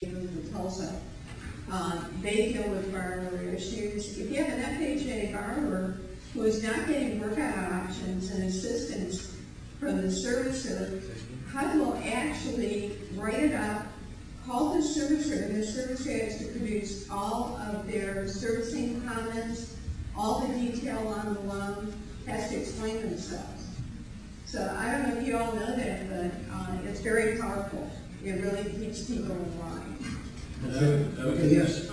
in Tulsa. They deal with borrower issues. If you have an FHA borrower who is not getting workout options and assistance from the servicer, HUD will actually write it up, call the servicer, and the servicer has to produce all of their servicing comments, all the detail on the loan, has to explain themselves. So I don't know if you all know that, but it's very powerful. It really keeps people in line. Okay, yes.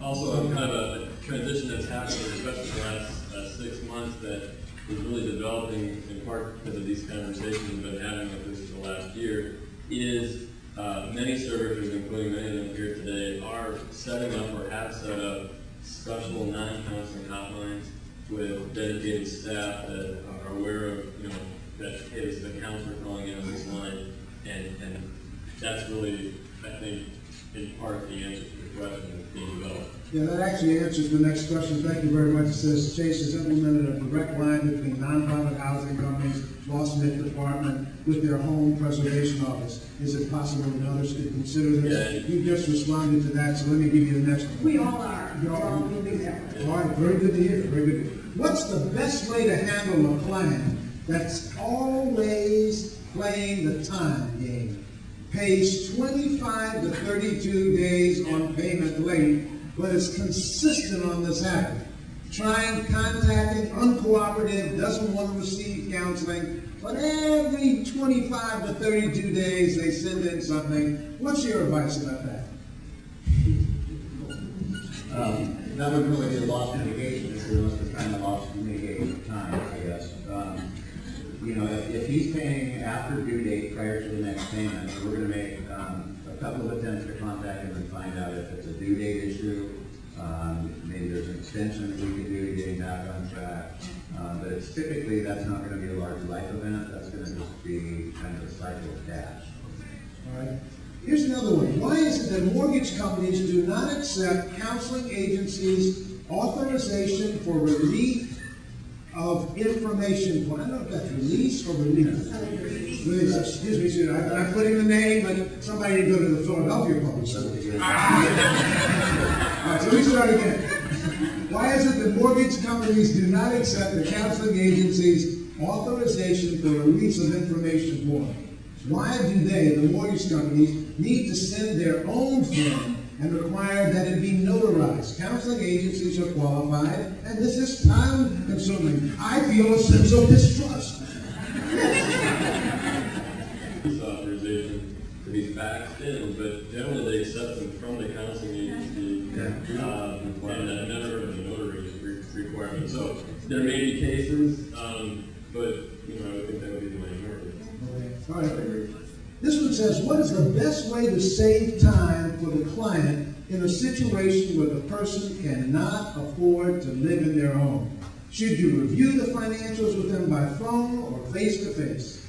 Also, kind of a transition that's happened, especially in the last 6 months, that is really developing in part because of these conversations we've been having with this for the last year, is many servicers, including many of them here today, are setting up or have set up special non-counseling hotlines with dedicated staff that are aware of, that is the counselor calling in on this line, and that's really, I think, in part the answer to the question that's being developed. Yeah, that actually answers the next question. Thank you very much. It says Chase has implemented a direct line between nonprofit housing companies, loss and HIF department, with their home preservation office. Is it possible that others could consider this? Yeah. You just responded to that, so let me give you the next one. We all are. We're all moving that way. All right, very good to hear. Very good to hear. What's the best way to handle a client that's always playing the time game? Pays 25 to 32 days on payment late, but is consistent on this habit. Trying, contacting, uncooperative, doesn't want to receive counseling, but every 25 to 32 days they send in something. What's your advice about that? That would really be a loss mitigation issue, unless it's kind of loss mitigation time, I guess. If he's paying after due date prior to the next payment, we're going to make a couple of attempts to contact him and find out if it's a due date issue. Maybe there's an extension that we can do to getting back on track. But it's typically, that's not going to be a large life event. That's going to just be kind of a cycle of cash. All right. Here's another one. Why is it that mortgage companies do not accept counseling agencies' authorization for relief of information? Well, I don't know if that's release or relief. Release. Excuse me, sir. I'm putting the name, but somebody didn't go to the Philadelphia Public Service. All right, so let me start again. Why is it that mortgage companies do not accept the counseling agency's authorization for release of information form? Why do they, the mortgage companies, need to send their own form and require that it be notarized? Counseling agencies are qualified, and this is time-consuming. I feel a sense of distrust. This authorization to be faxed in, but generally they accept them from the counseling agency, and never a notary requirement. So there may be cases, but I think that would be the minority. All right. This one says, what is the best way to save time for the client in a situation where the person cannot afford to live in their home? Should you review the financials with them by phone or face-to-face?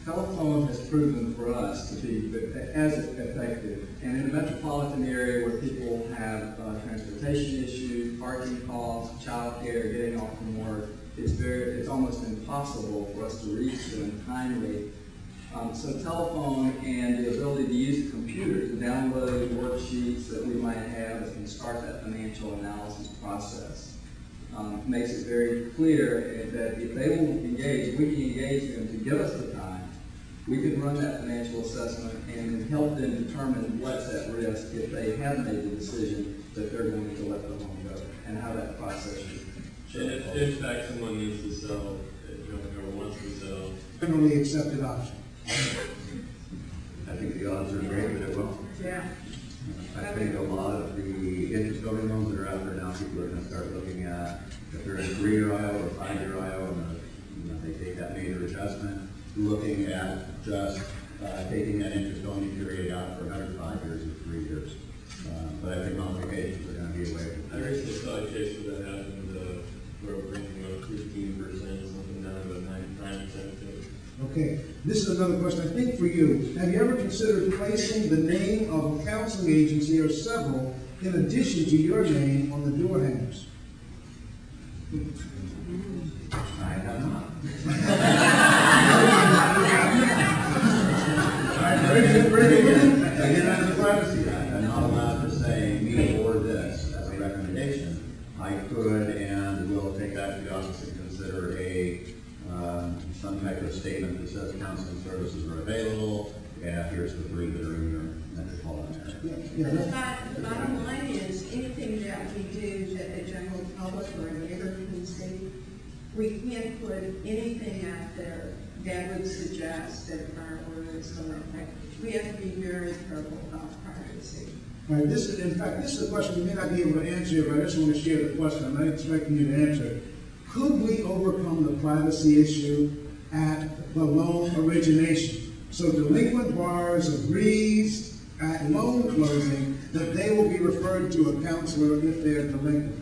Telephone has proven for us to be as effective. And in a metropolitan area where people have transportation issues, parking costs, child care, getting off from work, it's almost impossible for us to reach them timely. So telephone and the ability to use the computer to download worksheets that we might have and start that financial analysis process makes it very clear that if they will engage, we can engage them to give us the time. We can run that financial assessment and help them determine what's at risk if they have made the decision that they're going to let the home go, and how that process should. And if in fact someone needs to sell, or wants to sell, Generally accepted option. I think the odds are great that it will. Yeah. I think a lot of the interest-only loans that are out there now, people are going to start looking at if they're in a 3-year IO or 5-year IO, and they take that major adjustment, looking at just taking that interest-only period out for another 5 years or 3 years. But I think modifications are going to be away from that. I recently saw a case where that happened, where we're bringing about 15% something down to 9%. Okay, this is another question, I think, for you. Have you ever considered placing the name of a counseling agency or several in addition to your name on the door hangers? I have not. All right, very good, very good. I could and will take that to the office and consider some type of statement that says counseling services are available, and here's the 3 that are in your metropolitan area. The bottom line is, anything that we do that the general public or a neighbor can see, we can't put anything out there that would suggest that a borrower is going to affect. We have to be very careful about privacy. All right, this is a question you may not be able to answer, but I just want to share the question. I'm not expecting you to answer. Could we overcome the privacy issue at the loan origination? So delinquent borrowers agrees at loan closing that they will be referred to a counselor if they're delinquent.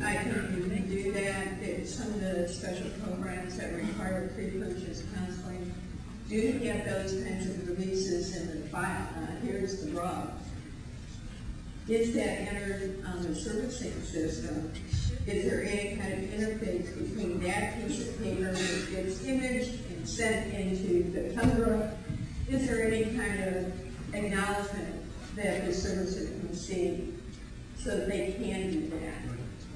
I think you can do that. Some of the special programs that require pre-purchase counseling do have those kinds of releases in the file. Here's the rub. Is that entered on the servicing system? Is there any kind of interface between that piece of paper that gets imaged and sent into the Tundra? Is there any kind of acknowledgement that the servicer can see so that they can do that?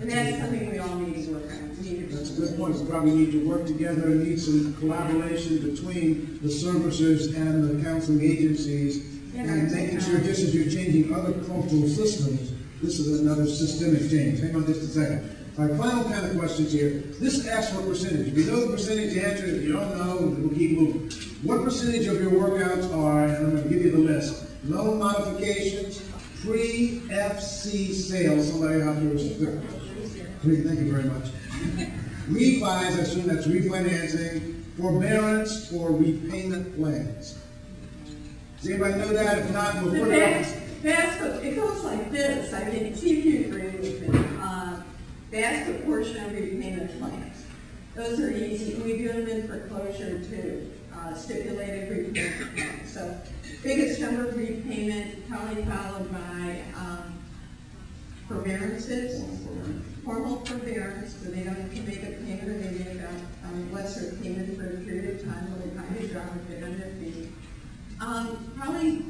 And that's something we all need to work on. That's a good point. We probably need to work together and need some collaboration between the servicers and the counseling agencies, and making sure, just as you're changing other cultural systems, this is another systemic change. Hang on just a second. All right, final kind of questions here. This asks for percentage. If you know the percentage, the answer. If you don't know, we'll keep moving. What percentage of your workouts are, and I'm going to give you the list, loan modifications, pre-FC sales, somebody out there was thank you very much. Refis, I assume that's refinancing, forbearance, or repayment plans. Does anybody know that? If not, we'll put it up. It goes like this. I think you agree with me. Vast proportion of repayment plans. Those are easy. We do them in foreclosure too. Stipulated repayment plans. So biggest number of repayment, probably followed by forbearances. Formal forbearance, where they don't have to make a payment, or they make a lesser payment for a period of time, where they kind of drop a bit on their feet. Probably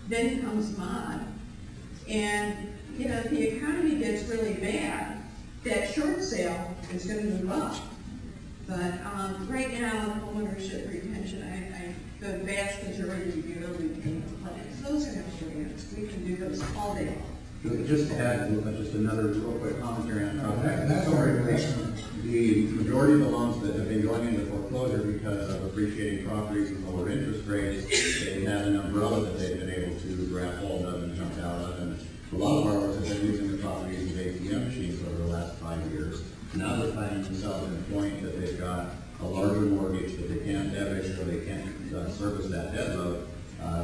then comes mod, and if the economy gets really bad, that short sale is going to move up. But right now, homeownership retention, the vast majority of your repayment plans, those are not forbearance. We can do those all day long. Just to add just another real quick commentary on that. That's excellent. The majority of the loans that have been going into foreclosure because of appreciating properties and lower interest rates, they have an umbrella that they've been able to grab hold of and jump out of. And a lot of borrowers have been using the properties as ATM machines over the last 5 years. Now they're finding themselves at a point that they've got a larger mortgage that they can't debit, or they can't service that debt load.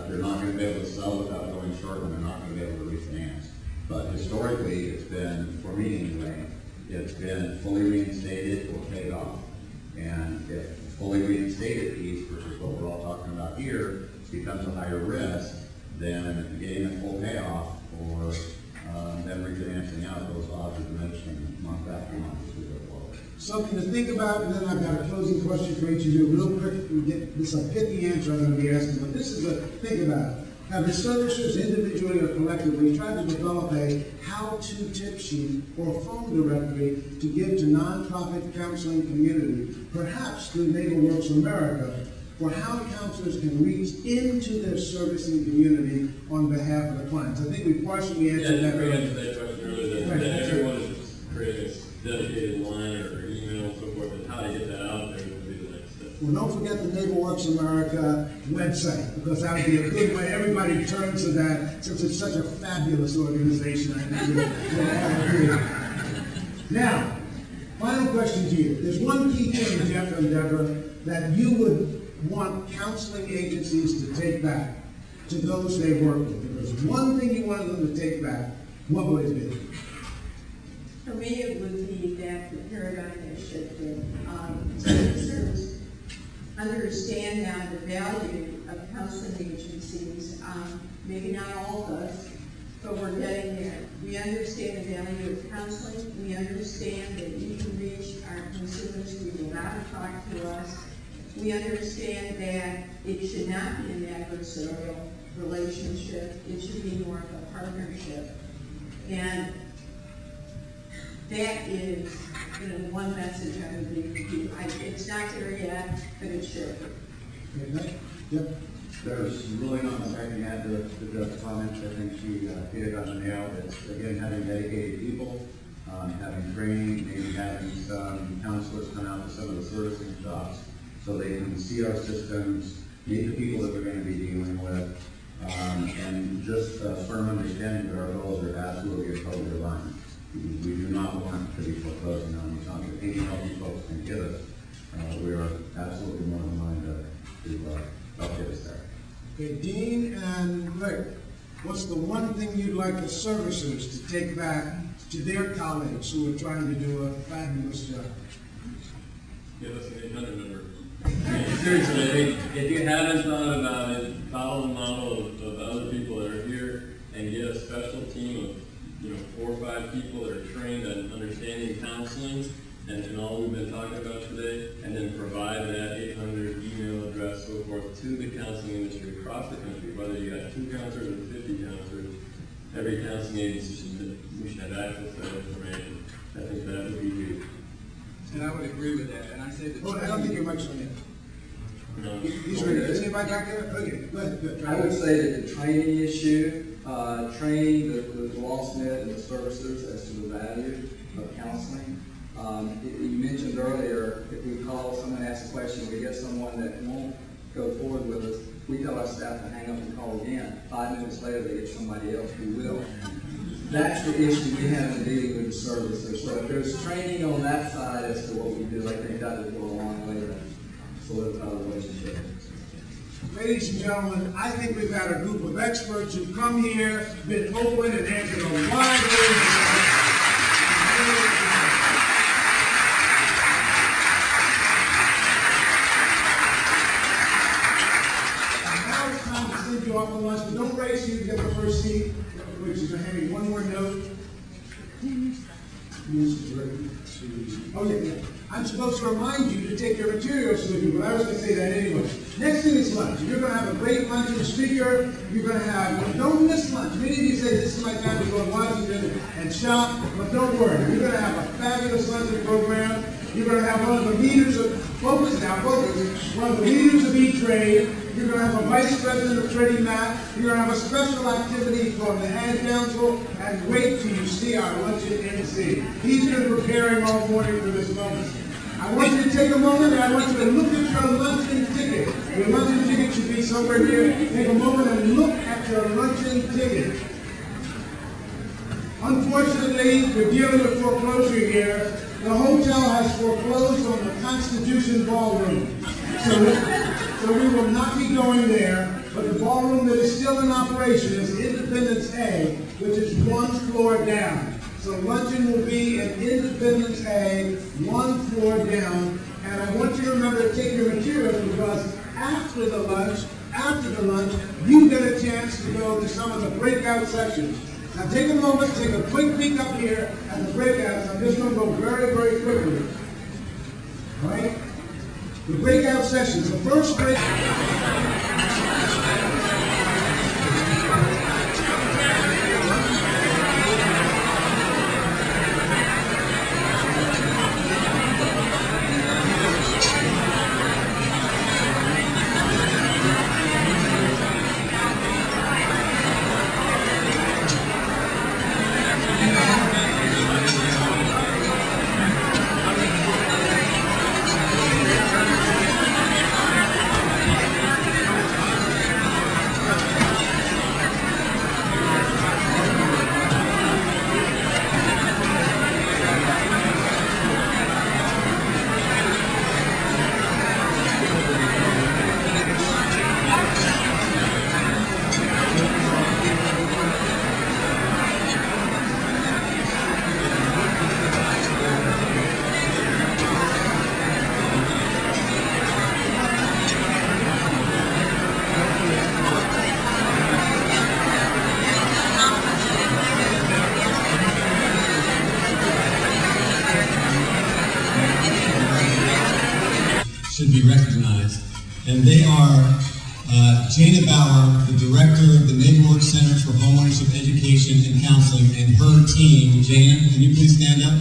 They're not going to be able to sell without going short, and they're not going to be able to refinance. But historically, it's been, for me anyway, it's been fully reinstated or paid off. And if fully reinstated piece, which is what we're all talking about here, becomes a higher risk, then getting a full payoff or then refinancing out, those odds are diminishing month after month as we go forward. Something to think about, and then I've got a closing question for each of you. Real quick, we get this a pithy answer I'm going to be asking, but this is a think about it. Have the servicers individually or collectively tried to develop a how-to tip sheet or phone directory to give to nonprofit counseling community, perhaps through Neighborworks America, for how counselors can reach into their servicing community on behalf of the clients? I think we partially answered that. We answered that question earlier. That everyone is creating a dedicated line or email and so forth, and how to get that out there would be the next step. Well, don't forget the Neighborworks America website, because that would be a good way. Everybody turns to that, since it's such a fabulous organization. I think now, final question to you. There's one key thing, Jeff and Deborah, that you would want counseling agencies to take back to those they work with. If there's one thing you want them to take back, what would it be? For me, it would be that the paradigm has shifted. Servicers understand now the value of counseling agencies. Maybe not all of us, but we're getting there. We understand the value of counseling. We understand that you can reach our consumers who will not talk to us. We understand that it should not be an adversarial relationship. It should be more of a partnership. And that is, one message I would leave with you. It's not there yet, but it should. Okay, Nick? Yep. There's really not much I can add to Jeff's comments. I think she hit it on the nail. It's, again, having dedicated people, having training, maybe having some counselors come out to some of the servicing shops so they can see our systems, meet the people that we're going to be dealing with, and just a firm understanding that our goals are absolutely totally aligned. We do not want to be foreclosing on these homes. If anything else these folks can give us, we are absolutely more than willing to help get us there. Okay, Dean and Rick, what's the one thing you'd like the servicers to take back to their colleagues who are trying to do a fabulous job? Give us an 800 number. Seriously, if you haven't thought about it, follow the model of other people that are here and get a special team of 4 or 5 people that are trained on understanding counseling and all we've been talking about today, and then provide that 800 email address, so forth, to the counseling industry across the country, whether you got 2 counselors or 50 counselors. Every counseling agency we should have access to that information. I think that would be huge. And I would agree with that. And I say that. Oh, I don't think your mic's on yet. No. He's ready. Is anybody back there? Okay, go ahead. Good. I would say that the training issue, training the locksmith and the servicers as to the value of counseling. You mentioned earlier, if we call someone, ask a question, we get someone that won't go forward with us, we tell our staff to hang up and call again. 5 minutes later, they get somebody else who will. That's the issue we have in dealing with the servicers. So if there's training on that side as to what we do, I think that would go a long way to solidify the relationship. Ladies and gentlemen, I think we've got a group of experts who've come here, been open and answered a wide range of questions. Now it's time to send you off to lunch, but don't race you to get the first seat, which is going to hand you one more note. Oh, yeah. I'm supposed to remind you to take your materials with you, but I was going to say that anyway. Next thing is lunch. You're going to have a great luncheon speaker. You're going to have, don't miss lunch. Many of you say this is my time to go to Washington and shop, but don't worry. You're going to have a fabulous luncheon program. You're going to have one of the leaders of, one of the leaders of E-Trade. You're going to have a vice president of Freddie Mac. You're going to have a special activity from the Ad Council, and wait till you see our luncheon MC. He's been preparing all morning for this moment. I want you to take a moment and I want you to look at your luncheon ticket. Your luncheon ticket should be somewhere here. Take a moment and look at your luncheon ticket. Unfortunately, we're dealing with foreclosure here. The hotel has foreclosed on the Constitution Ballroom. So we will not be going there, but the ballroom that is still in operation is Independence A, which is 1 floor down. So luncheon will be at Independence A, 1 floor down. And I want you to remember to take your materials, because after the lunch, you get a chance to go to some of the breakout sections. Now take a moment, take a quick peek up here at the breakouts. I'm just going to go very, very quickly. All right? The breakout sessions. The first breakout. should be recognized. And they are Jana Bauer, the director of the Neighborworks Center for Homeownership Education and Counseling, and her team. Jana, can you please stand up?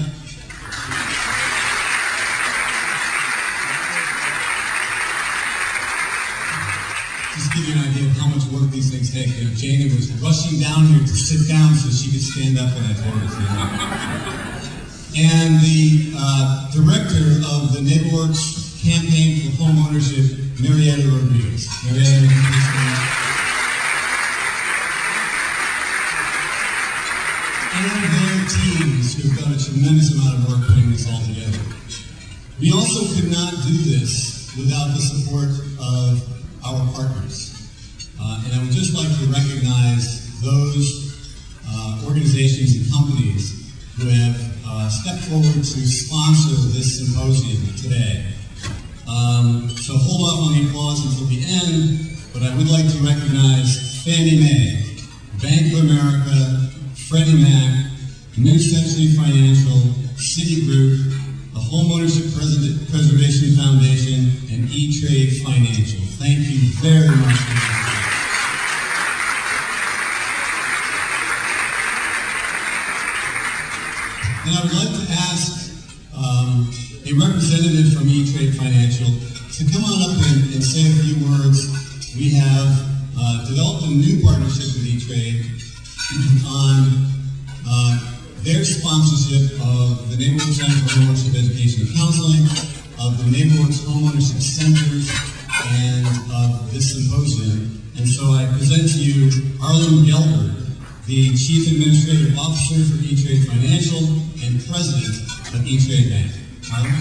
take. You know, Jana was rushing down here to sit down so she could stand up when I told her to. And the director of the Neighborworks Campaign for Home Ownership, Marietta Rodriguez. Marietta, and their teams who've done a tremendous amount of work putting this all together. We also could not do this without the support of our partners. And I would just like to recognize those organizations and companies who have stepped forward to sponsor this symposium today. So hold off on the applause until the end, but I would like to recognize Fannie Mae, Bank of America, Freddie Mac, New Century Financial, Citigroup, the Homeownership Preservation Foundation, and E-Trade Financial. Thank you very much for that. And I would like to ask a representative from E-Trade Financial to come on up and say a few words. We have developed a new partnership with E-Trade on their sponsorship of the Neighborworks Center for Homeownership Education and Counseling, of the Neighborworks Homeownership Centers, and of this symposium. And so I present to you Arlen Gelber, the Chief Administrative Officer for E-Trade Financial and President of E-Trade Bank. Arlen?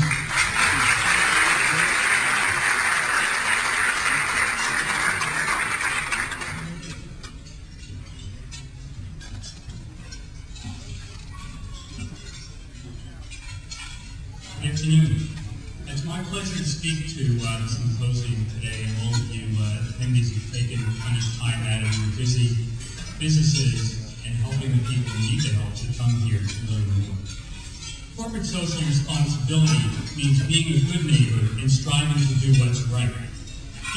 Good afternoon. It's my pleasure to speak to the symposium today, and all of you attendees who've taken much time out of your busy businesses and helping the people who need the help to come here to learn more. Corporate social responsibility means being a good neighbor and striving to do what's right.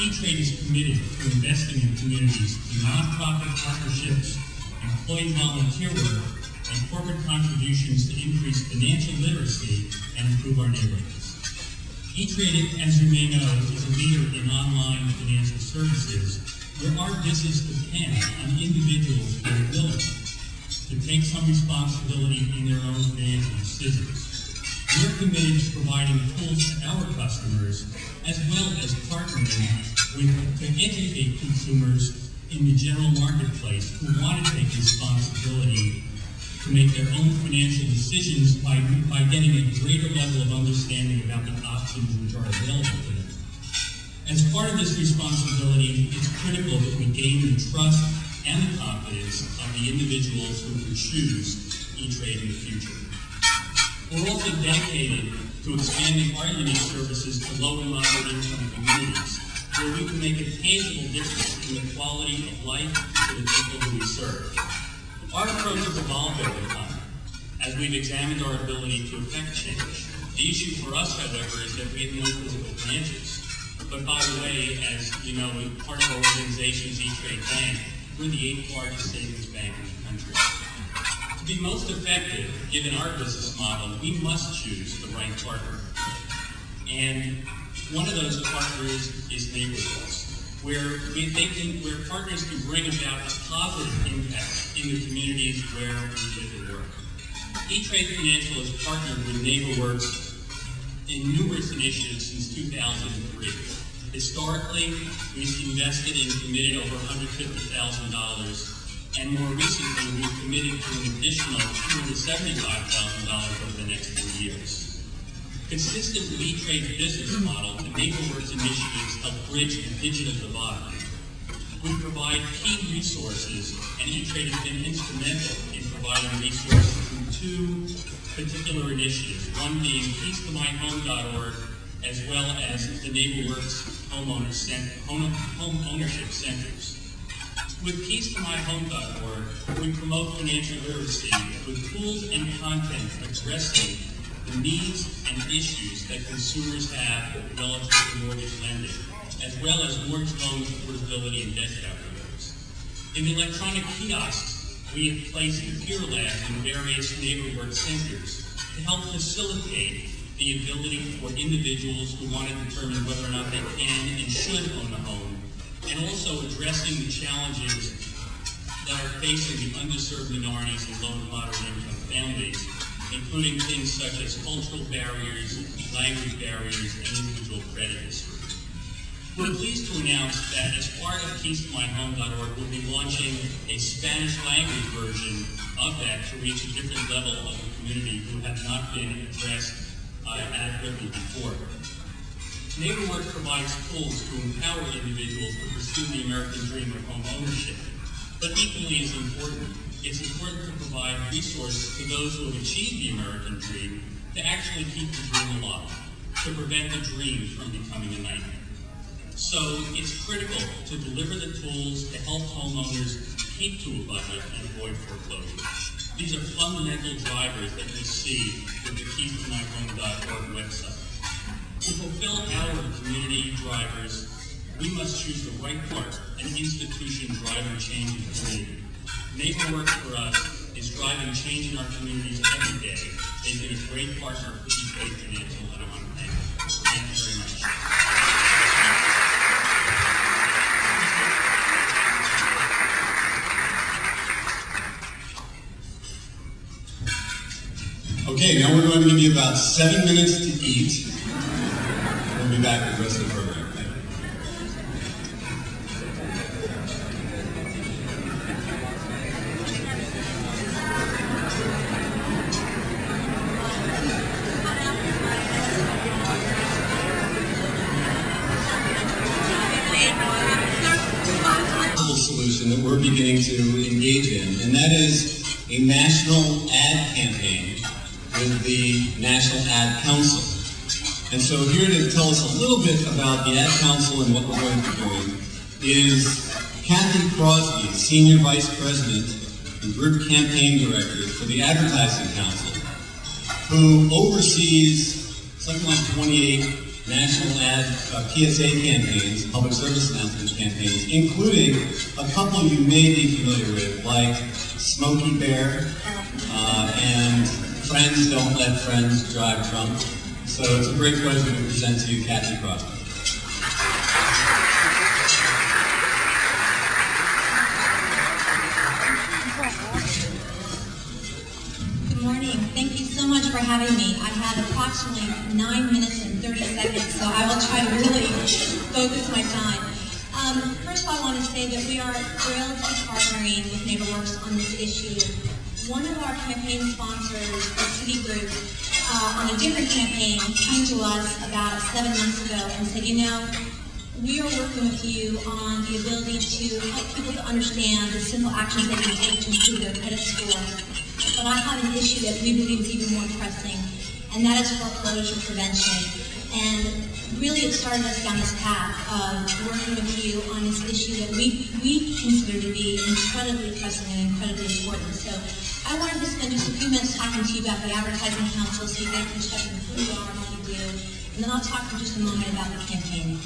E-Trade is committed to investing in communities through nonprofit partnerships, employee volunteer work, and corporate contributions to increase financial literacy and improve our neighborhoods. E-Trade, as you may know, is a leader in online financial services where our business depends on individuals who are willing to take some responsibility in their own financial decisions. We're committed to providing tools to our customers as well as partnering to educate consumers in the general marketplace who want to take responsibility to make their own financial decisions by getting a greater level of understanding about the options which are available to them. As part of this responsibility, it's critical that we gain the trust and the confidence of the individuals who will choose E-Trade in the future. We're also dedicated to expanding our unique services to low and moderate income communities, where we can make a tangible difference in the quality of life for the people who we serve. Our approach has evolved over time as we've examined our ability to affect change. The issue for us, however, is that we have no physical branches. But by the way, as you know, part of our organization's E-Trade Bank, we're the 8th largest savings bank in the country. To be most effective, given our business model, we must choose the right partner. And one of those partners is Neighborworks, where partners can bring about a positive impact in the communities where we live and work. E-Trade Financial has partnered with Neighborworks in numerous initiatives since 2003. Historically, we've invested and committed over $150,000, and more recently, we've committed to an additional $275,000 over the next 4 years. Consistent with E-Trade's business model, the Neighborworks initiatives help bridge the digital divide. We provide key resources, and E-Trade has been instrumental in providing resources through 2 particular initiatives, one being PeaceToMyHome.org, as well as the Neighborworks Home Ownership Centers. With PeaceToMyHome.org, we promote financial literacy with tools and content addressing the needs and issues that consumers have relative to mortgage lending, as well as mortgage loan affordability and debt calculators. In the electronic kiosks, we have placed computer labs in various Neighborworks centers to help facilitate the ability for individuals who want to determine whether or not they can and should own a home, and also addressing the challenges facing the underserved minorities and low and moderate income families, including things such as cultural barriers, language barriers, and individual credit history. We're pleased to announce that as part of KeysToMyHome.org, we'll be launching a Spanish language version of that to reach a different level of the community who have not been addressed adequately before. Neighborworks provides tools to empower individuals to pursue the American dream of home ownership. But equally as important, it's important to provide resources to those who have achieved the American dream to actually keep the dream alive, to prevent the dream from becoming a nightmare. So it's critical to deliver the tools to help homeowners keep to a budget and avoid foreclosure. These are fundamental drivers that we see with the KeysToMyHome.org website. To fulfill our community drivers, we must choose the right partner, an institution driving change in the community. Neighborworks for us is driving change in our communities every day. They've been a great partner for East Bay Financial, and I want to thank them. Thank you very much. Okay, now we're going to give you about 7 minutes to eat. We'll be back with the rest of the program. Thank you. Solution that we're beginning to engage in, and that is a national ad campaign with the National Ad Council. And so here to tell us a little bit about the Ad Council and what we're going to be doing is Kathy Crosby, Senior Vice President and Group Campaign Director for the Advertising Council, who oversees something like 28 national ad PSA campaigns, public service announcement campaigns, including a couple you may be familiar with, like Smokey Bear and Friends Don't Let Friends Drive Trump. So it's a great pleasure to present to you Kathy Crosby. Good morning. Thank you so much for having me. I have approximately 9 minutes and 30 seconds, so I will try to really focus my time. First of all, I want to say that we are thrilled to be partnering with Neighborworks on this issue. One of our campaign sponsors, the Citigroup, on a different campaign, came to us about 7 months ago and said, you know, we are working with you on the ability to help people to understand the simple actions they can take to improve their credit score. But I have an issue that we believe is even more pressing, and that is foreclosure prevention. And really it started us down this path of working with you on this issue that we consider to be incredibly pressing and incredibly important. So I wanted to spend just a few minutes talking to you about the Advertising Council so you get a perspective of who we are and what we do, and then I'll talk for just a moment about the campaign.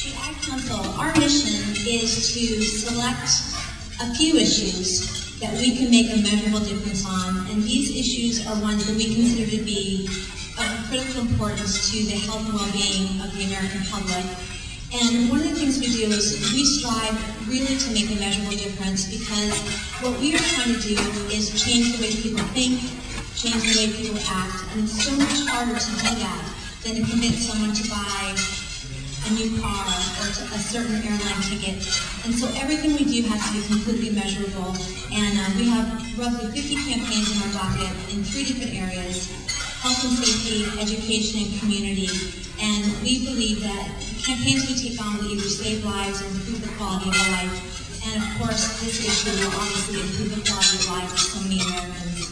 The Ad Council, our mission is to select a few issues that we can make a measurable difference on, and these issues are ones that we consider to be of critical importance to the health and well-being of the American public. And one of the things we do is we strive really to make a measurable difference, because what we are trying to do is change the way people think, change the way people act, and it's so much harder to do that than to convince someone to buy a new car or a certain airline ticket. And so everything we do has to be completely measurable. And we have roughly 50 campaigns in our docket in 3 different areas: health and safety, education, and community. And we believe that campaigns we take on will either save lives or improve the quality of life. And of course, this issue will obviously improve the quality of life of so many Americans.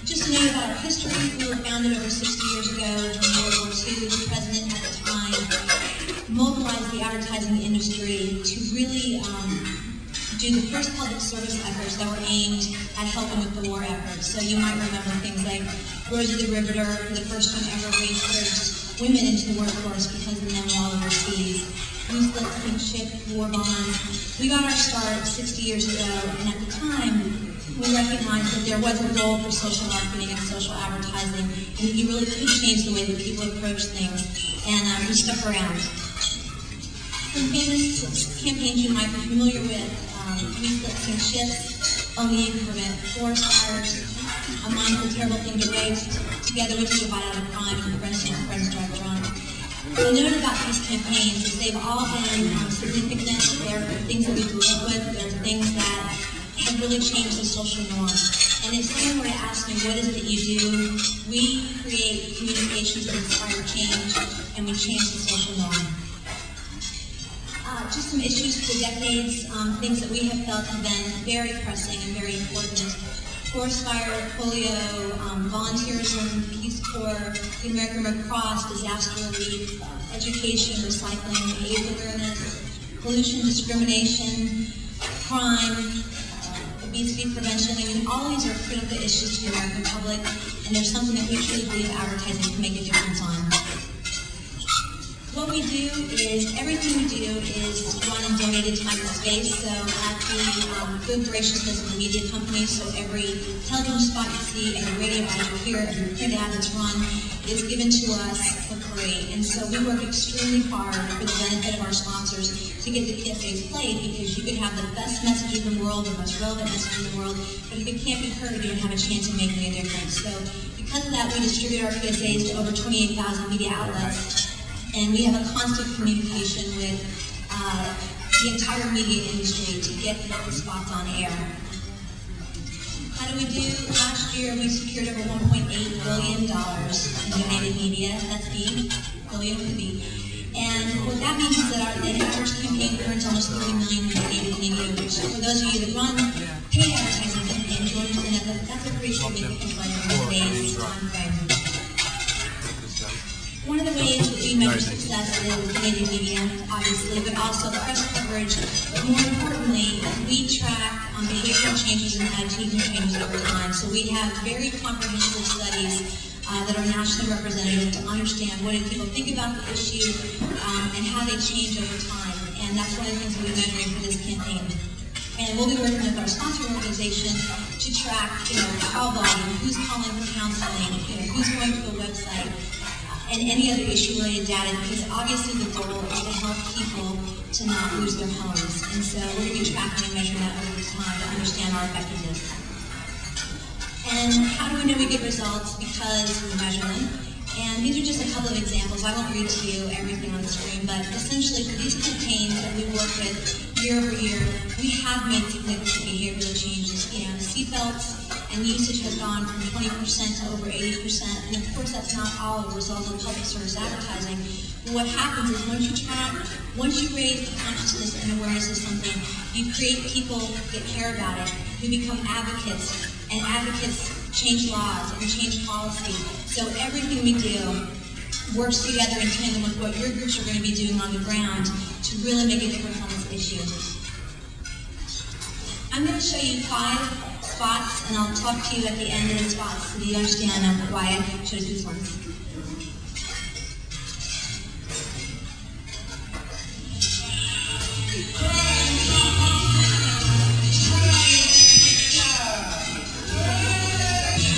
Just to note about our history, we were founded over 60 years ago during World War II. The president at the time mobilized the advertising industry to really do the first public service efforts that were aimed at helping with the war effort. So you might remember things like Rosie the Riveter, for the first time ever we encouraged women into the workforce because the men were all overseas. We split pink ship, war bonds. We got our start 60 years ago, and at the time, we recognized that there was a role for social marketing and social advertising, and that you really could change the way that people approach things, and we stuck around. Some famous campaigns you might be familiar with, We Flips and Shifts, Only You Can Prevent Forest Fires, A Mindful Terrible Thing to Waste, Together We Can Divide Out of Crime, and Friends Don't Friends Drive Drunk. The note about these campaigns is they've all been significant. They're things that we grew up with. They're things that have really changed the social norm. And if someone were to ask me, what is it that you do? We create communications that inspire change, and we change the social norm. Just some issues for decades, things that we have felt have been very pressing and very important. Forest fire, polio, volunteerism, Peace Corps, the American Red Cross, disaster relief, education, recycling, AIDS awareness, pollution, discrimination, crime, obesity prevention. I mean, all of these are critical issues to the American public, and there's something that we truly believe advertising can make a difference on. What we do is, everything we do is run in donated time and space. So at the good graciousness of the media company, so every television spot you see, every radio ad you hear, every print ad that's run is given to us for free. And so we work extremely hard for the benefit of our sponsors to get the PSAs played, because you could have the best message in the world, the most relevant message in the world, but if it can't be heard, you don't have a chance of making a difference. So because of that, we distribute our PSAs to over 28,000 media outlets. And we have a constant communication with the entire media industry to get the spots on air. How do we do? Last year we secured over $1.8 billion in donated media. That's B, billion with a B. And what that means is that the average campaign earns almost $30 million in donated media, which for those of you that run paid advertising campaigns, you understand that that's a pretty significant budget in today's time frame. One of the ways that we measure success is donated media, obviously, but also press coverage. But more importantly, we track behavioral changes and attitudinal changes over time. So we have very comprehensive studies that are nationally representative to understand what do people think about the issue and how they change over time. And that's one of the things that we're measuring for this campaign. And we'll be working with our sponsor organization to track, call volume, who's calling for counseling, who's going to the website, and any other issue-related data, because obviously the goal is to help people to not lose their homes. And so we're going to be tracking and measuring that over time to understand our effectiveness. And how do we know we get results? Because we measure them. And these are just a couple of examples. I won't read to you everything on the screen, but essentially for these campaigns that we work with year over year, we have made significant behavioral changes. Seatbelts and usage has gone from 20% to over 80%, and of course that's not all a result of public service advertising. But what happens is once you raise the consciousness and awareness of something, you create people that care about it, who become advocates, and advocates change laws and change policy. So everything we do works together in tandem with what your groups are going to be doing on the ground to really make a difference on this issue. I'm going to show you 5 spots, and I'll talk to you at the end of the spots so that you understand why I chose these ones.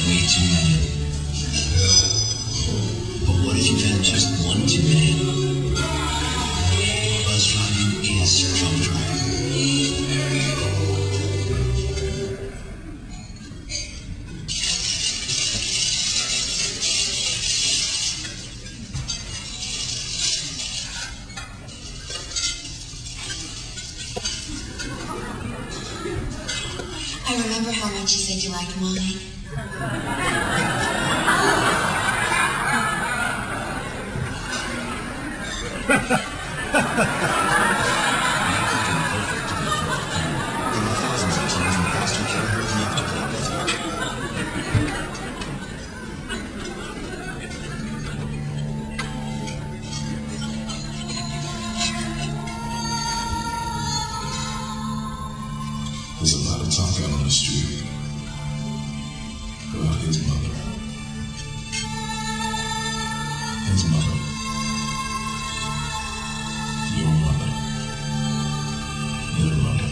Way too many. But what if you've had just one too many? Buzz driving is drunk driving. I remember how much you said you liked mommy. There's a lot of talk out on the street about his mother. His mother. Your mother. Their mother.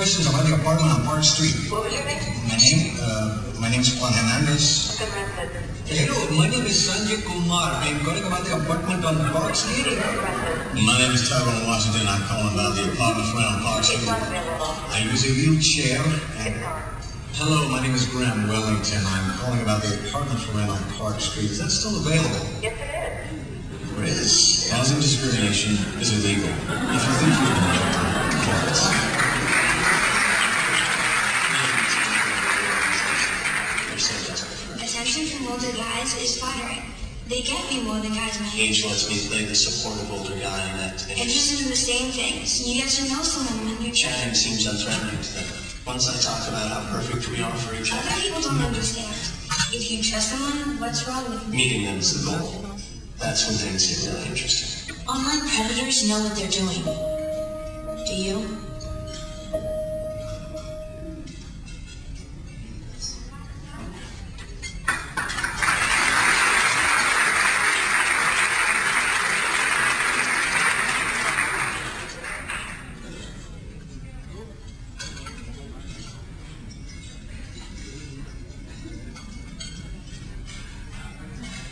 questions about the apartment on Park Street. What was your name? My name is Juan Hernandez. Hello, my name is Sanjay Kumar. I'm calling about the apartment on Park Street. My name is Tyrone Washington. I'm calling about the apartment on Park Street. I use a wheelchair. Hello, my name is Graham Wellington. I'm calling about the apartment for rent on Park Street. Is that still available? Yes, it is. There is. Housing discrimination is illegal. If you think you're going to get it, Attention from older guys is flattering. They get me more than guys my age. Age lets me play the supportive older guy in that space. Interested in the same things. You get to know someone when you're Chatting seems unthreatening to them. Once I talk about how perfect we are for each Other other, people don't understand. If you trust someone, what's wrong with me? meeting them is the goal. That's when things get really interesting. Online predators know what they're doing. Do you?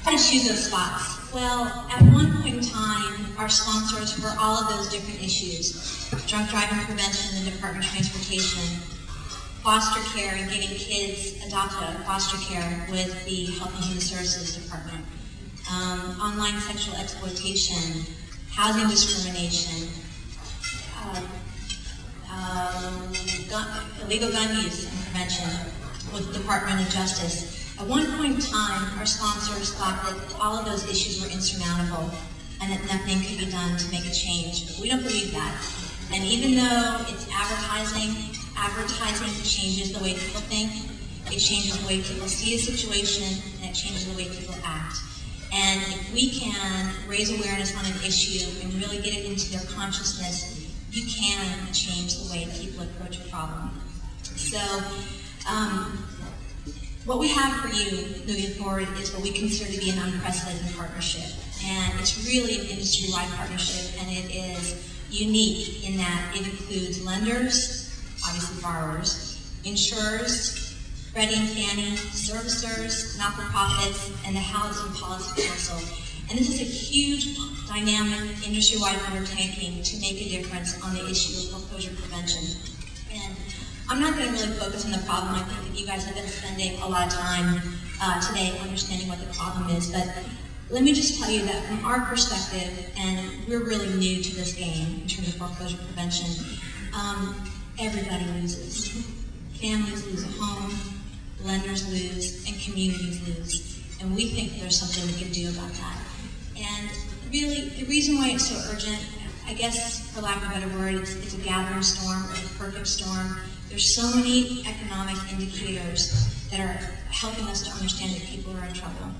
How to choose those spots? Well, at one point in time, our sponsors for all of those different issues, drunk driving prevention in the Department of Transportation, foster care and getting kids adopted out of foster care with the Health and Human Services Department, online sexual exploitation, housing discrimination, illegal gun use and prevention with the Department of Justice. At one point in time, our sponsors thought that all of those issues were insurmountable and that nothing could be done to make a change. But we don't believe that. And even though it's advertising changes the way people think, it changes the way people see a situation, and it changes the way people act. And if we can raise awareness on an issue and really get it into their consciousness, you can change the way people approach a problem. So, what we have for you moving forward is what we consider to be an unprecedented partnership. And it's really an industry-wide partnership, and it is unique in that it includes lenders, obviously borrowers, insurers, Freddie and Fannie, servicers, not-for-profits, and the Housing Policy Council. And this is a huge, dynamic, industry-wide undertaking to make a difference on the issue of foreclosure prevention. And I'm not going to really focus on the problem. I think that you guys have been spending a lot of time today understanding what the problem is. But let me just tell you that from our perspective, and we're really new to this game in terms of foreclosure prevention, everybody loses. Families lose a home, lenders lose, and communities lose. And we think there's something we can do about that. And really, the reason why it's so urgent, I guess, for lack of a better word, it's a gathering storm, or a perfect storm. There's so many economic indicators that are helping us to understand that people are in trouble.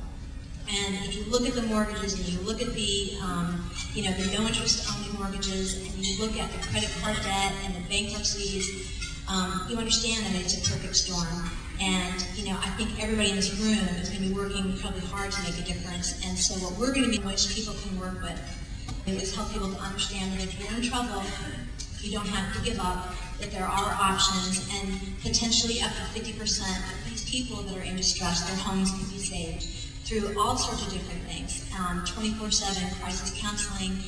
And if you look at the mortgages and you look at the, the no interest only mortgages, and you look at the credit card debt and the bankruptcies, you understand that it's a perfect storm. And, I think everybody in this room is going to be working incredibly hard to make a difference. And so what we're going to be, which people can work with, is help people to understand that if you're in trouble, you don't have to give up, that there are options, and potentially up to 50% of these people that are in distress, their homes can be saved through all sorts of different things, 24/7 crisis counseling,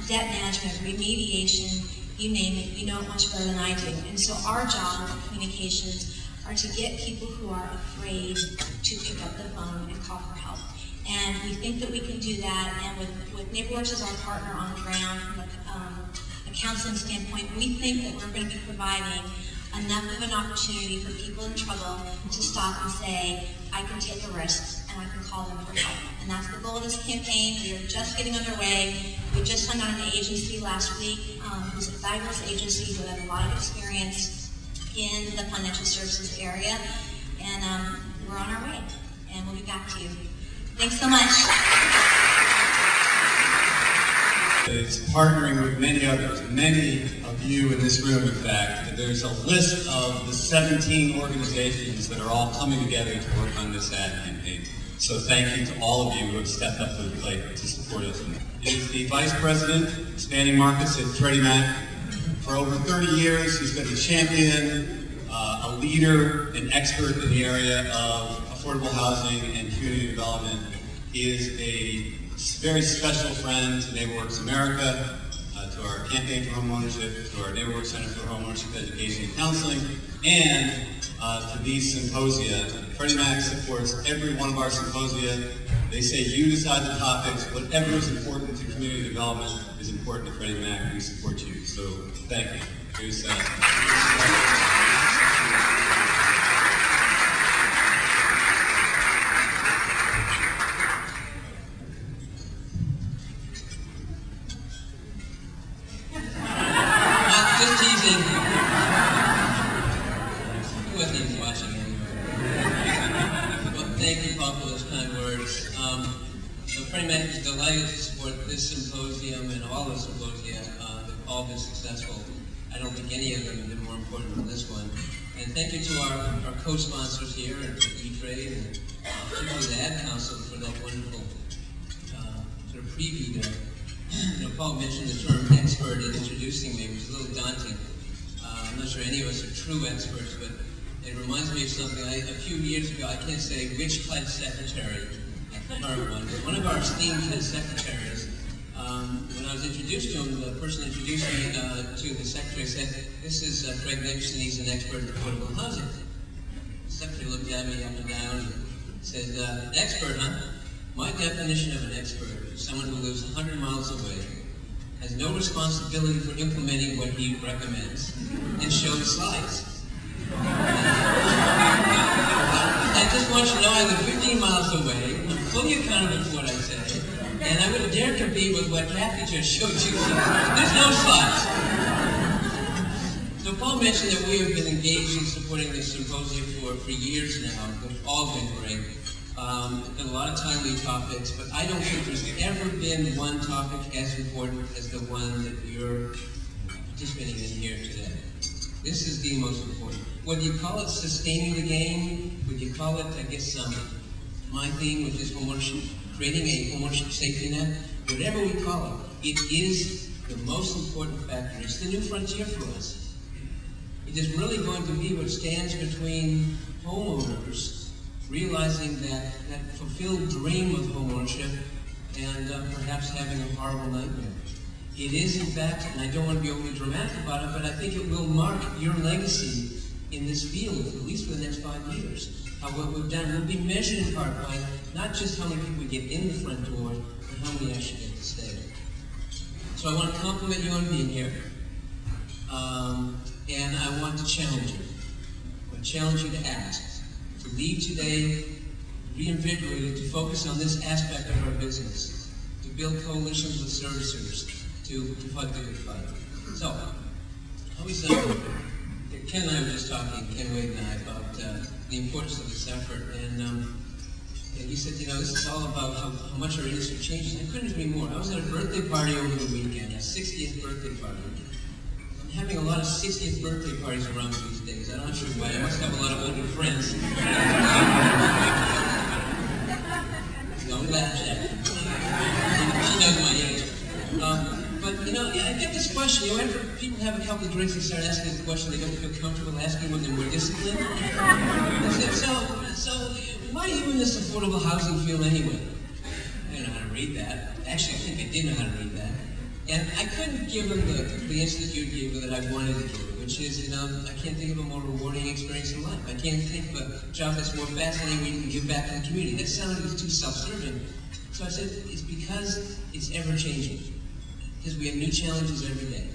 debt management, remediation, you name it, you know it much better than I do. And so our job with communications are to get people who are afraid to pick up the phone and call for help. And we think that we can do that, and with Neighborworks as our partner on the ground, from a counseling standpoint, we think that we're going to be providing enough of an opportunity for people in trouble to stop and say, I can take a risk, and I can call them for help. And that's the goal of this campaign. We are just getting underway. We just signed on an agency last week, who's a fabulous agency who has a lot of experience in the financial services area, and we're on our way, and we'll be back to you. Thanks so much. It's partnering with many others, many of you in this room, in fact. There's a list of the 17 organizations that are all coming together to work on this ad campaign. So thank you to all of you who have stepped up to the plate to support us. It is the Vice President, Expanding Markets at Freddie Mac, For over 30 years, he's been a champion, a leader, an expert in the area of affordable housing and community development. He is a very special friend to Neighborworks America, to our campaign for homeownership, to our Neighborworks Center for Homeownership Education and Counseling, and to these symposia. Freddie Mac supports every one of our symposia. They say you decide the topics. Whatever is important to community development is important to Freddie Mac. We support you. So thank you. Here's just teasing. He wasn't even watching anyway. Well, thank you, Paul, for those kind words. Freddie Mac is delighted to support this symposium and all the symposia. They've all been successful. I don't think any of them have been more important than this one. And thank you to our co-sponsors here, and to E-Trade, and particularly the Ad Council for that wonderful sort of preview there. Paul mentioned the term expert in introducing me, which is a little daunting. I'm not sure any of us are true experts, but it reminds me of something. A few years ago, I can't say which HUD secretary, one of our esteemed HUD secretaries, when I was introduced to him, the person introduced me to the secretary said, "This is Craig Nicholson, he's an expert in affordable housing." The secretary looked at me up and down and said, "Expert, huh? My definition of an expert is someone who lives 100 miles away, has no responsibility for implementing what he recommends, and shows slides." I just want you to know I live 15 miles away, I'm fully accountable for what I say, and I wouldn't dare compete with what Kathy just showed you. There's no slides. So Paul mentioned that we have been engaged in supporting this symposium for years now. They've all been great. Been a lot of timely topics, but I don't think there's ever been one topic as important as the one that you're participating in here today. This is the most important. Whether you call it sustaining the game, whether you call it, I guess, my theme, which is homeownership, creating a homeownership safety net, whatever we call it, it is the most important factor. It's the new frontier for us. It is really going to be what stands between homeowners realizing that fulfilled dream of homeownership and perhaps having a horrible nightmare. It is, in fact, and I don't want to be overly dramatic about it, but I think it will mark your legacy in this field, at least for the next 5 years. What we've done will be measured in part by not just how many people get in the front door, but how many actually get to stay. So I want to compliment you on being here. And I want to challenge you. I want to challenge you to act. To leave today reinvigorated, to focus on this aspect of our business, to build coalitions with servicers, to fight the good fight. So, Ken and I were just talking, Ken Wade and I, about the importance of this effort, and he said, this is all about how much our industry changes. I couldn't agree more. I was at a birthday party over the weekend, a 60th birthday party. I'm having a lot of 60th birthday parties around these days. I'm not sure why. I must have a lot of older friends. Don't laugh, Jack. She knows my age. But I get this question. After people have a couple of drinks and start asking this question, they don't feel comfortable asking when they're more disciplined. So why are you in this affordable housing field anyway? I don't know how to read that. Actually, I think I did know how to read that. And I couldn't give them the answer that you gave that I wanted to give, which is, I can't think of a more rewarding experience in life. I can't think of a job that's more fascinating where you can give back to the community. That sounded too self-serving. So I said, it's because it's ever-changing. Because we have new challenges every day.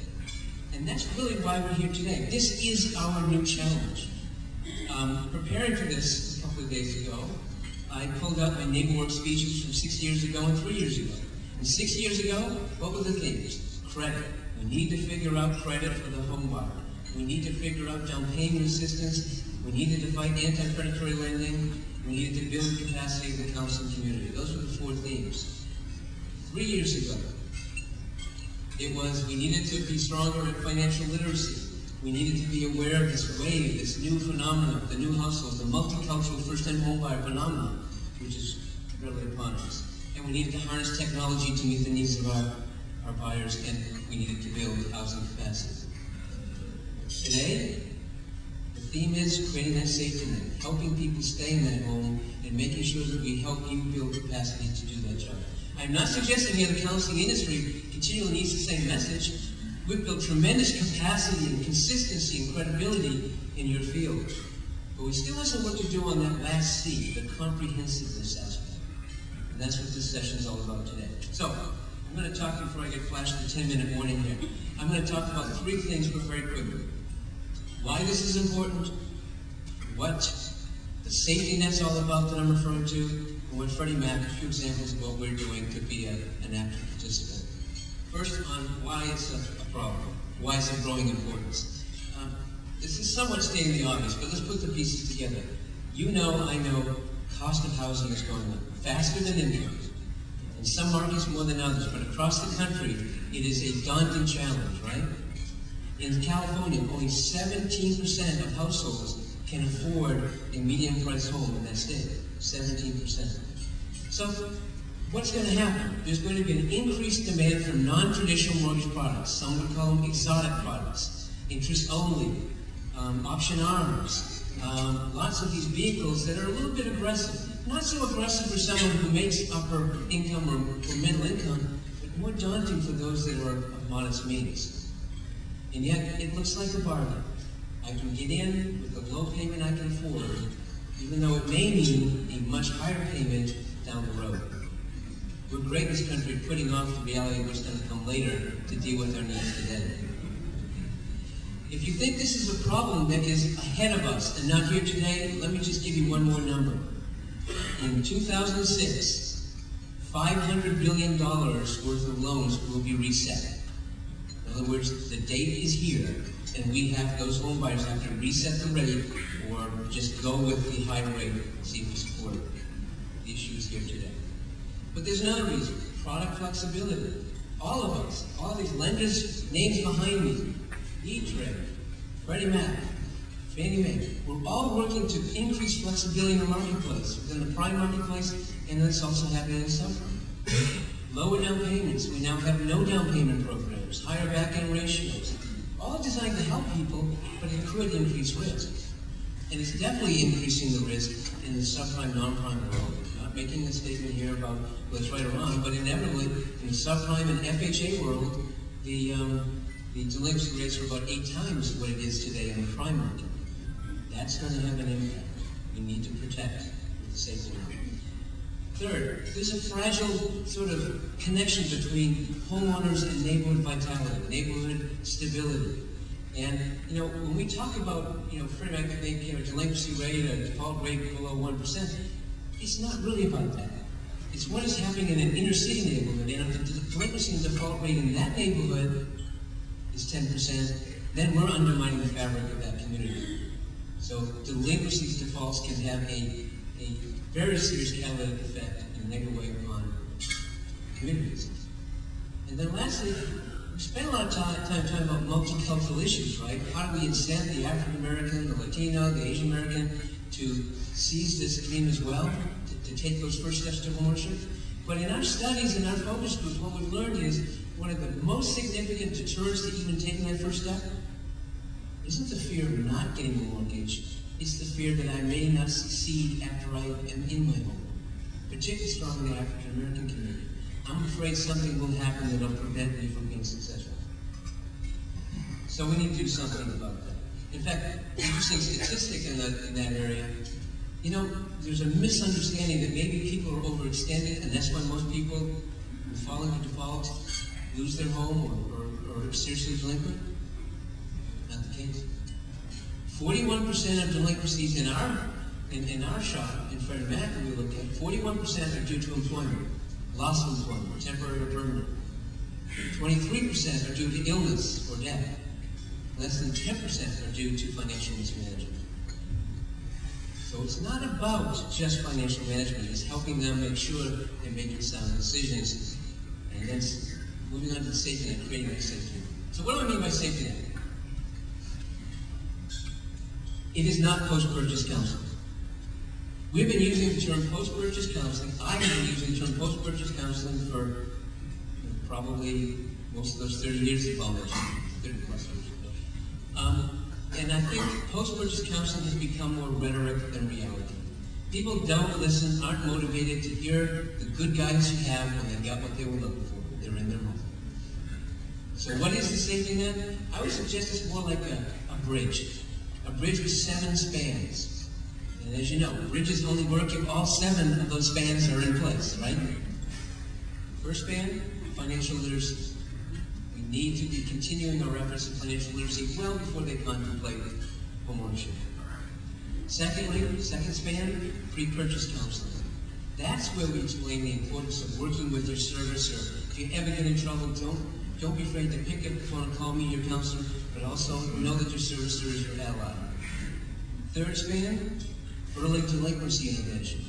And that's really why we're here today. This is our new challenge. Preparing for this a couple of days ago, I pulled out my Neighborworks speeches from 6 years ago and 3 years ago. And 6 years ago, what were the themes? Credit. We need to figure out credit for the home buyer. We need to figure out down payment assistance. We needed to fight anti-predatory lending. We needed to build capacity of the counseling community. Those were the 4 themes. 3 years ago, it was we needed to be stronger at financial literacy. We needed to be aware of this wave, this new phenomenon, the new households, the multicultural first-time home buyer phenomenon, which is really upon us. And we needed to harness technology to meet the needs of our buyers, and we needed to build housing capacity. Today, the theme is creating that safety net, helping people stay in that home, and making sure that we help you build capacity to do that job. I'm not suggesting here the counseling industry continually needs the same message. We've built tremendous capacity and consistency and credibility in your field. But we still have some work to do on that last C, the comprehensiveness aspect. And that's what this session is all about today. So, I'm going to talk before I get flashed the 10-minute warning here. I'm going to talk about 3 things very quickly. Why this is important, what the safety net's all about that I'm referring to, and what Freddie Mac, a few examples of what we're doing to be an active participant. First, on why it's a problem, why it's of growing importance. This is somewhat stating the obvious, but let's put the pieces together. You know, I know, cost of housing is going up faster than incomes. In some markets more than others, but across the country, it is a daunting challenge, right? In California, only 17% of households can afford a medium-priced home in that state. 17%. So, what's going to happen? There's going to be an increased demand for non-traditional mortgage products. Some would call them exotic products, interest-only, option arms, lots of these vehicles that are a little bit aggressive. Not so aggressive for someone who makes upper income or middle income, but more daunting for those that are of modest means. And yet, it looks like a bargain. I can get in with the low payment I can afford, even though it may mean a much higher payment down the road. We're great in this country at putting off the reality of what's going to come later to deal with our needs today. If you think this is a problem that is ahead of us and not here today, let me just give you one more number. In 2006, $500 billion worth of loans will be reset. In other words, the date is here, and we have, those home buyers have to reset the rate or just go with the high rate and see if we support it. The issue is here today. But there's another reason, product flexibility. All of us, all these lenders, names behind me, E-Trade, Freddie Mac, Fannie Mae, we're all working to increase flexibility in the marketplace, within the prime marketplace, and that's also happening in the subprime. Lower down payments, we now have no down payment programs, higher back-end ratios, all designed to help people, but it could increase risk. And it's definitely increasing the risk in the subprime, non-prime world. I'm not making a statement here about what's right or wrong, but inevitably, in the subprime and FHA world, the delinquency rates are about 8 times what it is today in the prime market. That's going to have an impact. We need to protect with the safety net. Third, there's a fragile sort of connection between homeowners and neighborhood vitality, neighborhood stability. And, you know, when we talk about, you know, Freddie Mac making a delinquency rate, a default rate below 1%, it's not really about that. It's what is happening in an inner city neighborhood. And if the delinquency and default rate in that neighborhood is 10%, then we're undermining the fabric of that community. So delinquencies, defaults can have a very serious catalytic effect in a negative way upon communities. And then lastly, we spend a lot of time talking about multicultural issues, right? How do we incent the African American, the Latino, the Asian American to seize this dream as well, to take those first steps to homeownership? But in our studies, in our focus groups, what we've learned is one of the most significant deterrents to even taking that first step isn't the fear of not getting a mortgage. It's the fear that I may not succeed after I am in my home, particularly strong in the African American community. I'm afraid something will happen that will prevent me from being successful. So we need to do something about that. In fact, interesting statistic in that area, you know, there's a misunderstanding that maybe people are overextended, and that's why most people who fall into default lose their home or are seriously delinquent. Not the case. 41% of delinquencies in our shop, in Freddie Mac, we look at, 41% are due to employment, loss of employment, temporary or permanent. 23% are due to illness or death. Less than 10% are due to financial mismanagement. So it's not about just financial management, it's helping them make sure they're making sound decisions. And then moving on to the safety net, creating a safety net. So what do I mean by safety net? It is not post-purchase counseling. We've been using the term post-purchase counseling. I've been using the term post-purchase counseling for probably most of those 30 years that Paul mentioned, 30 plus years. And I think post-purchase counseling has become more rhetoric than reality. People don't listen, aren't motivated to hear the good guidance you have when they got what they were looking for. They're in their home. So what is the safety net? I would suggest it's more like a bridge. A bridge with 7 spans. And as you know, bridges only work if all 7 of those spans are in place, right? First span, financial literacy. We need to be continuing our efforts in financial literacy well before they contemplate homeownership. Secondly, second span, pre-purchase counseling. That's where we explain the importance of working with your servicer. If you ever get in trouble, don't be afraid to pick up the phone and call me, your counselor, but also know that your servicer is your ally. Third span, early delinquency intervention.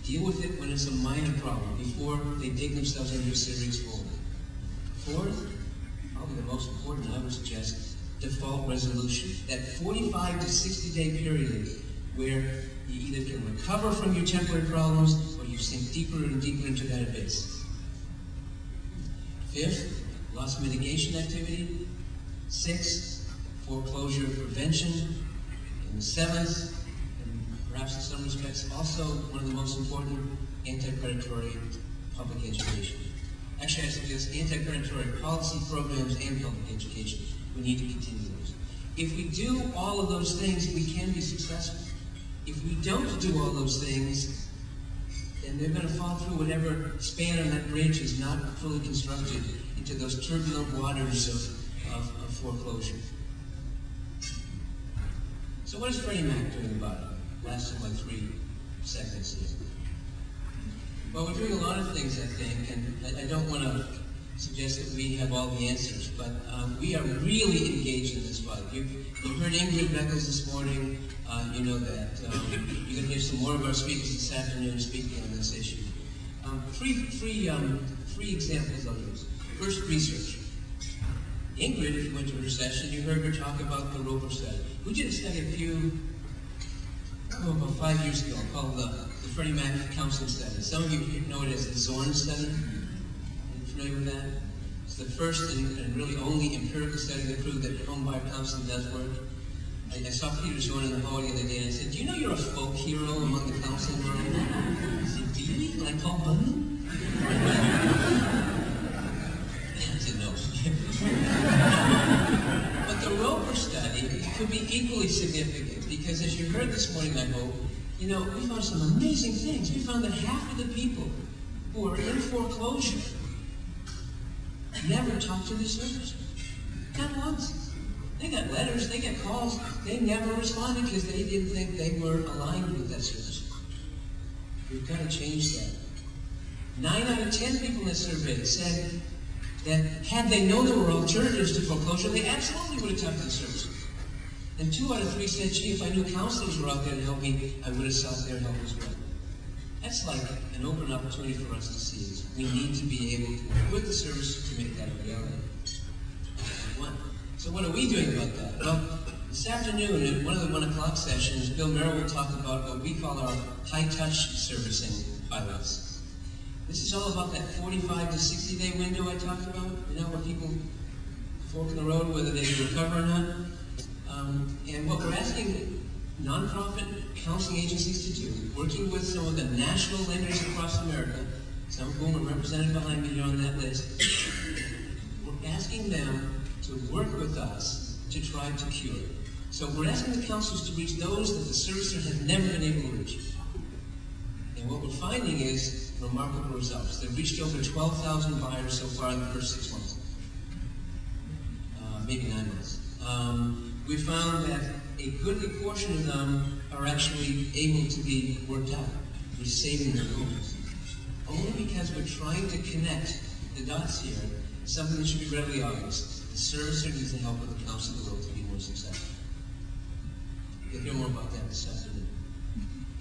Deal with it when it's a minor problem before they dig themselves into a serious hole. Fourth, probably the most important, I would suggest, default resolution. That 45 to 60-day period where you either can recover from your temporary problems or you sink deeper and deeper into that abyss. Fifth, loss mitigation activity. Sixth, foreclosure prevention. And seventh, and perhaps in some respects also one of the most important, anti-predatory public education. Actually, I suggest anti-predatory policy programs and public education. We need to continue those. If we do all of those things, we can be successful. If we don't do all those things, then they're going to fall through whatever span on that bridge is not fully constructed into those turbulent waters of foreclosure. So what is Freddie Mac doing about it? Lasted like 3 seconds here. Well, we're doing a lot of things, I think, and I don't want to suggest that we have all the answers, but we are really engaged in this fight. You heard Ingrid Beckles this morning. You know that. You're going to hear some more of our speakers this afternoon speaking on this issue. Three examples of this. First, research. Ingrid, if you went to her session, you heard her talk about the Roper study. We did a study about 5 years ago called the Freddie Mac Counseling Study. Some of you know it as the Zorn Study. Are you familiar with that? It's the first and really only empirical study that proved that homebuyer counseling does work. I saw Peter Zorn in the hall the other day and I said, do you know you're a folk hero among the counseling world? He said, really? Like Paul Bunyan? I said, no. But the Roper study could be equally significant because as you heard this morning, I hope, you know, we found some amazing things. We found that half of the people who are in foreclosure never talked to the servicer. Not once. They got letters, they got calls, they never responded because they didn't think they were aligned with that servicer. We've got to change that. 9 out of 10 people in this survey said that had they known there were alternatives to foreclosure, they absolutely would have talked to the servicer. And 2 out of 3 said, gee, if I knew counselors were out there to help me, I would have sought their help as well. That's like an open opportunity for us to see. We need to be able to work with the service to make that a reality. So what are we doing about that? Well, this afternoon at one of the 1 o'clock sessions, Bill Merrill will talk about what we call our high-touch servicing pilots. This is all about that 45 to 60-day window I talked about, you know, where people fork in the road, whether they recover or not. And what we're asking nonprofit counseling agencies to do, working with some of the national lenders across America, some of whom are represented behind me here on that list, we're asking them to work with us to try to cure. So we're asking the counselors to reach those that the servicer has never been able to reach. And what we're finding is remarkable results. They've reached over 12,000 buyers so far in the first 6 months. Maybe 9 months. We found that a goodly portion of them are actually able to be worked out. We're saving their homes. Only because we're trying to connect the dots here, something that should be readily obvious. The servicer needs the help of the counsel of the world to be more successful. You'll hear more about that this afternoon.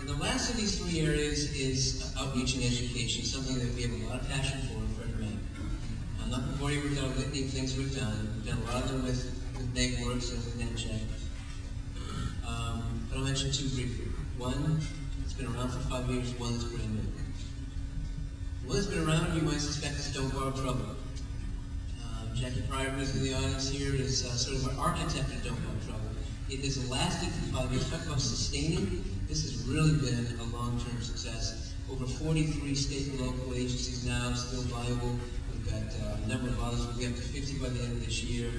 And the last of these 3 areas is outreach and education, something that we have a lot of passion for in Freddie Mac. I'm not going to bore you with our litany of things we've done. We've done a lot of them with Neighborworks and with Luncheon. But I'll mention 2 briefly. One, it's been around for 5 years. One that's brand new. The one that's been around, you might suspect, is Don't Borrow Trouble. Jackie Pryor, who's in the audience here, is sort of an architect of Don't Borrow Trouble. It has lasted for 5 years. Talk about sustaining. This has really been a long-term success. Over 43 state and local agencies now, still viable. We've got a number of others. We'll be up to 50 by the end of this year.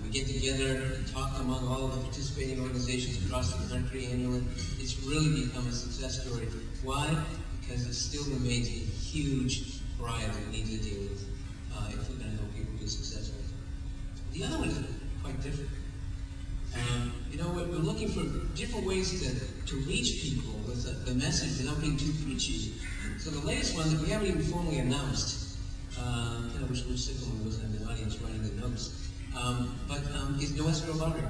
We get together and talk among all of the participating organizations across the country annually. It's really become a success story. Why? Because it still remains a huge variety that we need to deal with if we're going to help people be successful. The other one is quite different. You know, we're looking for different ways to reach people with the message without being too preachy. So the latest one that we haven't even formally announced, I wish someone was in the audience writing the notes, is no escrow lottery.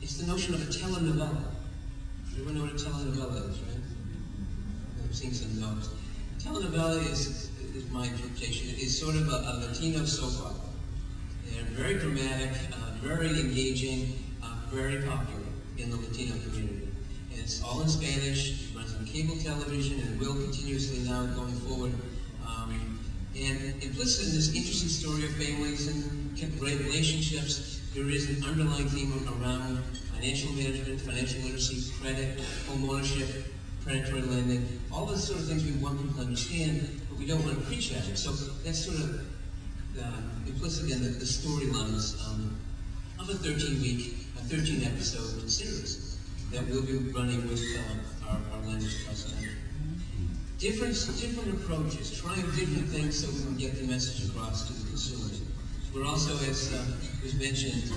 It's the notion of a telenovela. Everyone know what a telenovela is, right? I've seen some notes. Telenovela is my interpretation, is sort of a Latino soap opera. They're very dramatic, very engaging, very popular in the Latino community. And it's all in Spanish, it runs on cable television, and will continuously now going forward. And implicit in this interesting story of families and great relationships, there is an underlying theme around financial management, financial literacy, credit, home ownership, predatory lending, all those sort of things we want people to understand, but we don't want to preach at it. So that's sort of implicit in the storylines of a 13-episode series that we'll be running with our lenders across the country. Different approaches, trying different things so we can get the message across to the consumers. We're also, as was mentioned,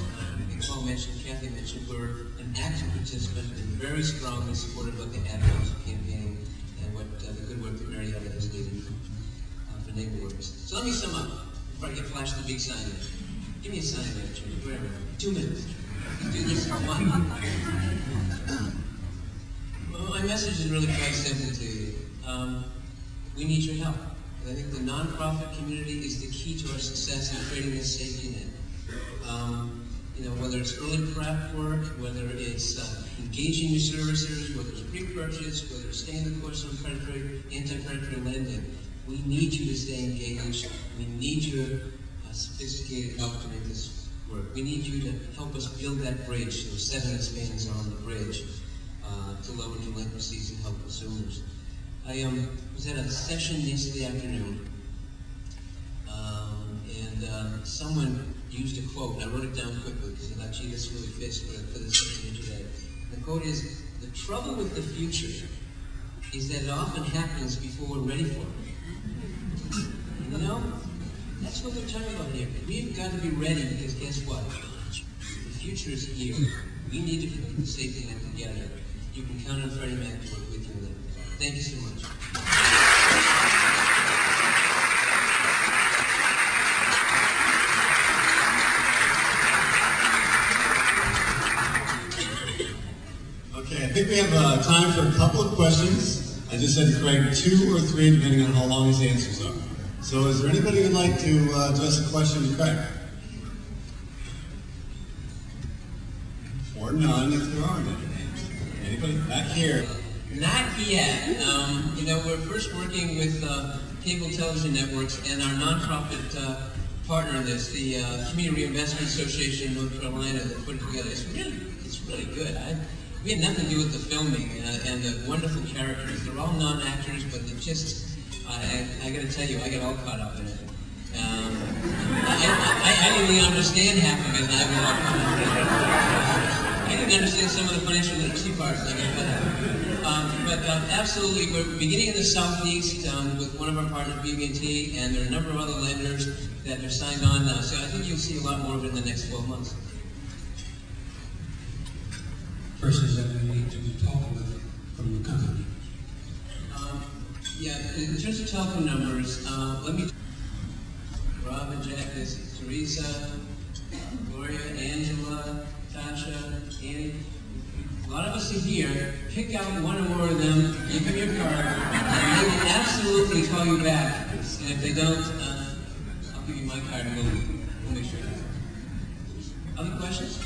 Paul mentioned, Kathy mentioned, we're an active participant and very strongly supportive of the Ad Council campaign and the good work that Marietta is leading for Neighborworks. So let me sum up before I get flashed the big sign there. Give me a sign there, Jimmy, wherever. 2 minutes. Do this for fun. Well, my message is really quite simple to you. We need your help. I think the nonprofit community is the key to our success in creating this safety net. You know, whether it's early prep work, whether it's engaging your servicers, whether it's pre-purchase, whether it's staying the course on anti-predatory lending, we need you to stay engaged. We need your sophisticated help to make this work. We need you to help us build that bridge, those 7 spans on the bridge, to lower delinquencies and help consumers. I was at a session yesterday afternoon, and someone used a quote, and I wrote it down quickly because I thought, gee, this really fits for this session here today. And the quote is, "The trouble with the future is that it often happens before we're ready for it." You know, that's what we're talking about here. We've got to be ready because guess what? The future is here. We need to put the safety net together. You can count on Freddie Mac to work with you there. Thank you so much. Okay, I think we have time for a couple of questions. I just said to Craig 2 or 3, depending on how long his answers are. So is there anybody who'd like to address a question to Craig? Or none if there aren't any. Anybody back here? Not yet. You know, we're first working with cable television networks and our nonprofit partner in this, the Community Reinvestment Association in North Carolina, that put it together. It's really good. We had nothing to do with the filming and the wonderful characters. They're all non-actors, but they're just, I got to tell you, I got all caught up in it. I didn't really understand half of it, and I got all caught up in it. I didn't understand some of the financial literacy parts. But absolutely, we're beginning in the Southeast with one of our partners, BB&T, and there are a number of other lenders that are signed on now. So I think you'll see a lot more of it in the next 12 months. Persons that we need to be talking with from the company. Yeah, in terms of telephone numbers, let me. Rob and Jack, this is Teresa, Gloria, Angela, Tasha, Annie. A lot of us are here. Pick out one or more of them, give them your card, and they will absolutely call you back. And if they don't, I'll give you my card and we'll make sure. Other questions?